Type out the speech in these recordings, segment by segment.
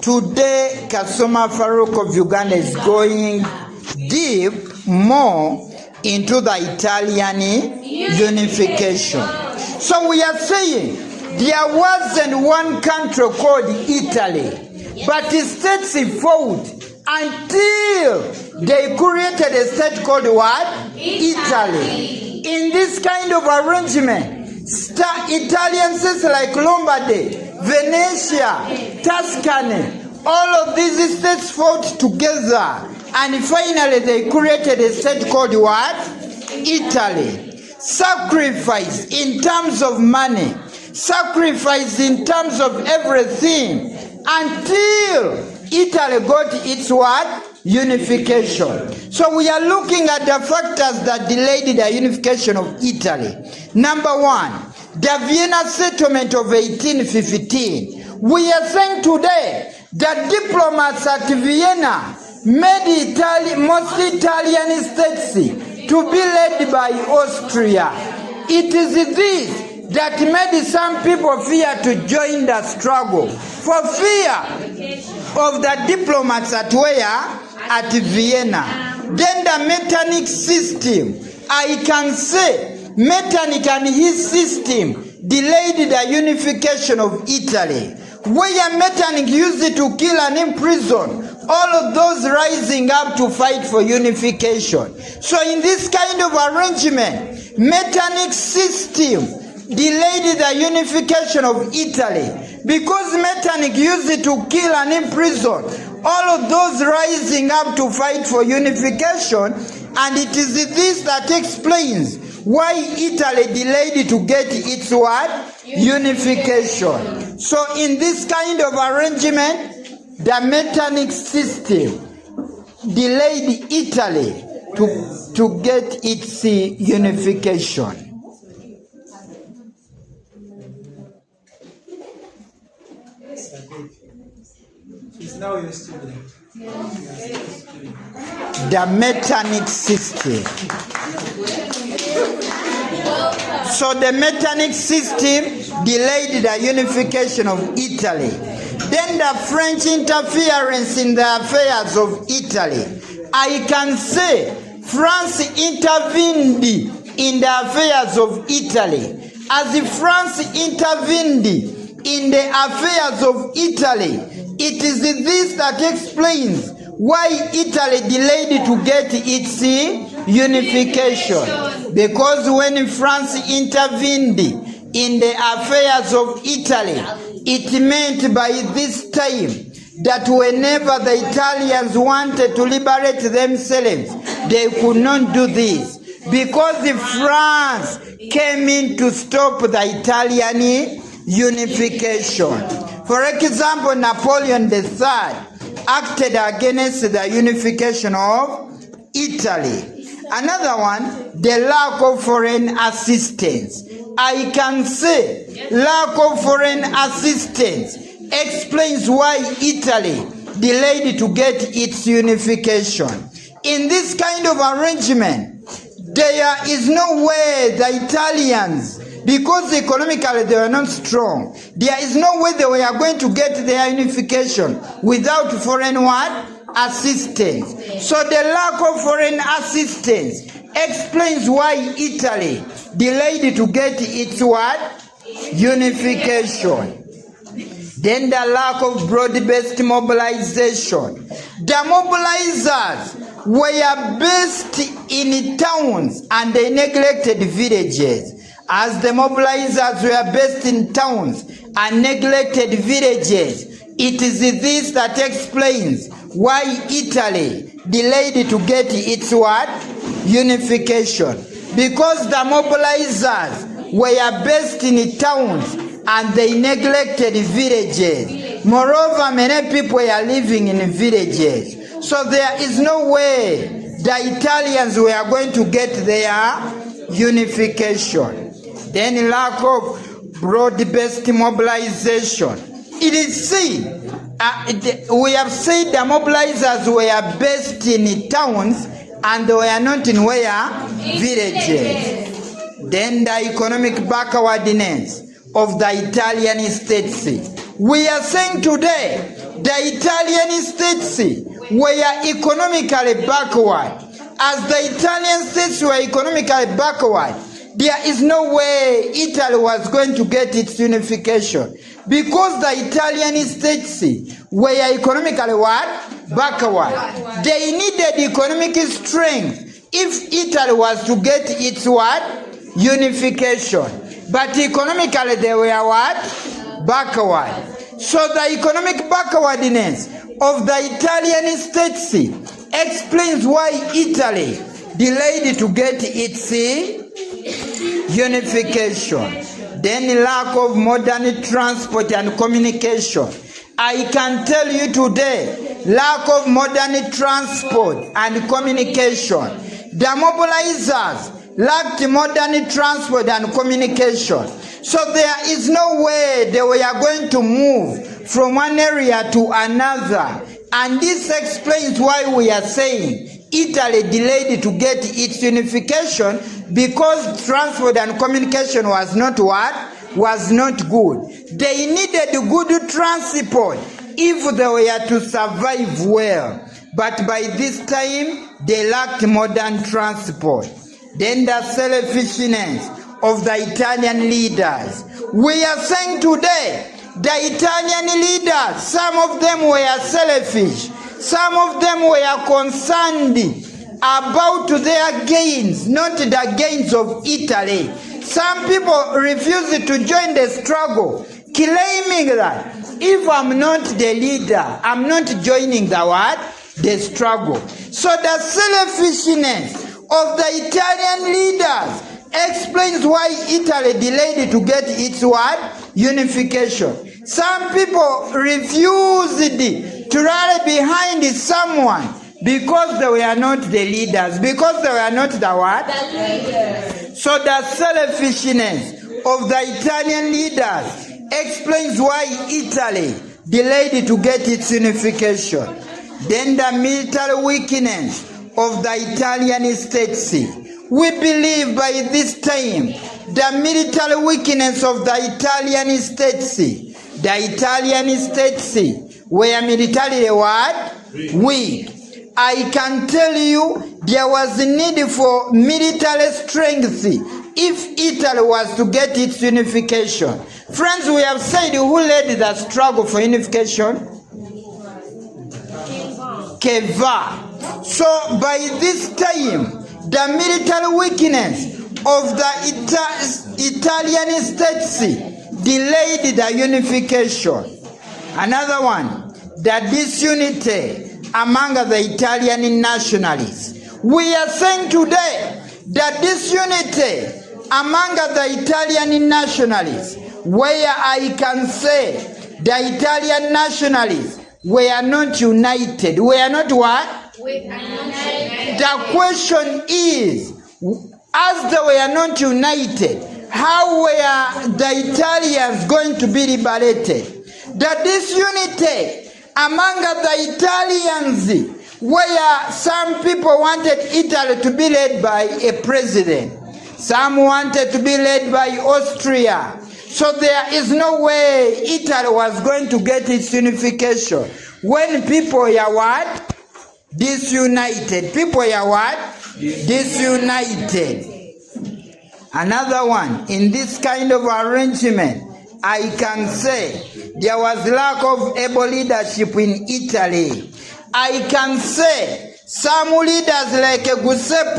Today, Kasoma Farouk of Uganda is going deep more into the Italian unification. So we are saying there wasn't one country called Italy, but the states evolved until they created a state called what? Italy. In this kind of arrangement, Italian states like Lombardy, Venetia, Tuscany, all of these states fought together, and finally they created a state called what? Italy. Sacrifice in terms of money, sacrifice in terms of everything, until Italy got its what? Unification. So we are looking at the factors that delayed the unification of Italy. Number one, the Vienna settlement of 1815. We are saying today that diplomats at Vienna made most Italian states to be led by Austria. It is this that made some people fear to join the struggle, for fear of the diplomats at where? At Vienna. Then the Metternich system. I can say Metternich and his system delayed the unification of Italy, where Metternich used it to kill and imprison all of those rising up to fight for unification. So in this kind of arrangement, Metternich's system delayed the unification of Italy, because Metternich used it to kill and imprison all of those rising up to fight for unification, and it is this that explains why Italy delayed to get its what? Unification. So in this kind of arrangement, the Metternich system delayed Italy to get its unification. Now you're a student. The Metternich system. So the Metternich system delayed the unification of Italy. Then the French interference in the affairs of Italy. I can say France intervened in the affairs of Italy. As France intervened in the affairs of Italy, it is this that explains why Italy delayed to get its unification. Because when France intervened in the affairs of Italy, it meant by this time that whenever the Italians wanted to liberate themselves, they could not do this, because France came in to stop the Italian unification. For example, Napoleon III acted against the unification of Italy. Another one, the lack of foreign assistance. I can say lack of foreign assistance explains why Italy delayed to get its unification. In this kind of arrangement, there is no way the Italians, because economically they were not strong, there is no way they were going to get their unification without foreign what? Assistance. So the lack of foreign assistance explains why Italy delayed to get its what? Unification. Then the lack of broad-based mobilization. The mobilizers were based in towns and they neglected villages. As the mobilizers were based in towns and neglected villages, it is this that explains why Italy delayed to get its what? Unification. Because the mobilizers were based in towns and they neglected villages. Moreover, many people were living in villages. So there is no way the Italians were going to get their unification. Then lack of broad-based mobilization. It is seen, we have said the mobilizers were based in towns and they were not in where? Villages. Then the economic backwardness of the Italian states. We are saying today the Italian states were economically backward. As the Italian states were economically backward, there is no way Italy was going to get its unification, because the Italian states were economically what? Backward. They needed economic strength if Italy was to get its what? Unification. But economically they were what? Backward. So the economic backwardness of the Italian states explains why Italy delayed to get its unification. Then lack of modern transport and communication. I can tell you today, lack of modern transport and communication. The mobilizers lacked modern transport and communication. So there is no way they were going to move from one area to another. And this explains why we are saying Italy delayed to get its unification, because transport and communication was not what? Was not good. They needed good transport if they were to survive well. But by this time, they lacked modern transport. Then the selfishness of the Italian leaders. We are saying today, the Italian leaders, some of them were selfish. Some of them were concerned about their gains, not the gains of Italy. Some people refused to join the struggle, claiming that if I'm not the leader, I'm not joining the what? The struggle. So the selfishness of the Italian leaders explains why Italy delayed to get its what? Unification. Some people refused to rally behind someone because they were not the leaders, because they were not the what? The leaders. So the selfishness of the Italian leaders explains why Italy delayed to get its unification. Then the military weakness of the Italian states. We believe by this time the military weakness of the Italian states. The Italian states were militarily what? Weak. I can tell you there was a need for military strength if Italy was to get its unification. Friends, we have said who led the struggle for unification? Keva. So by this time, the military weakness of the Italian states delayed the unification. Another one, the disunity among the Italian nationalists. We are saying today that disunity among the Italian nationalists, where I can say the Italian nationalists were not united. We are not what? The question is, as they were not united, how were the Italians going to be liberated? The disunity among the Italians, where some people wanted Italy to be led by a president, some wanted to be led by Austria. So there is no way Italy was going to get its unification when people are what? Disunited. People are what? Disunited. Another one, in this kind of arrangement, I can say there was lack of able leadership in Italy. I can say some leaders like Giuseppe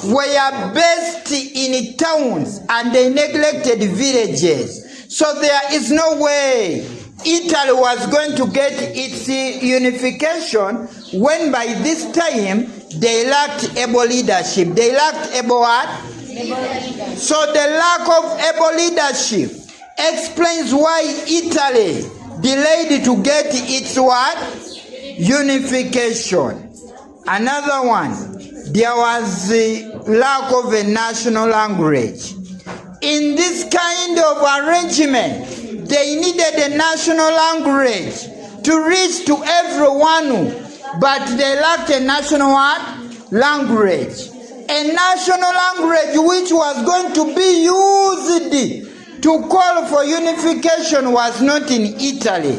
were based in towns and they neglected villages. So there is no way Italy was going to get its unification when by this time they lacked able leadership. They lacked able what? So the lack of able leadership explains why Italy delayed to get its what? Unification. Another one, there was the lack of a national language. In this kind of arrangement, they needed a national language to reach to everyone, but they lacked a national what? Language. A national language which was going to be used to call for unification was not in Italy.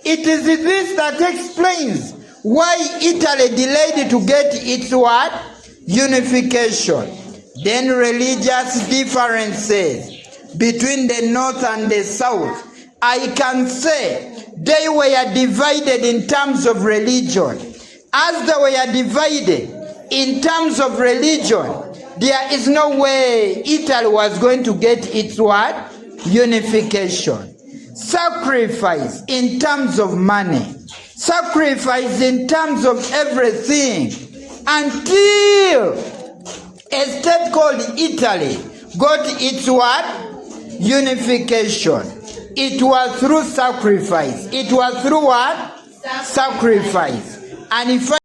It is this that explains why Italy delayed to get its what? Unification. Then religious differences between the north and the south. I can say they were divided in terms of religion. As they were divided in terms of religion, there is no way Italy was going to get its what? Unification. Sacrifice in terms of money. Sacrifice in terms of everything. Until a state called Italy got its what? Unification. It was through sacrifice. It was through what? Sacrifice. And if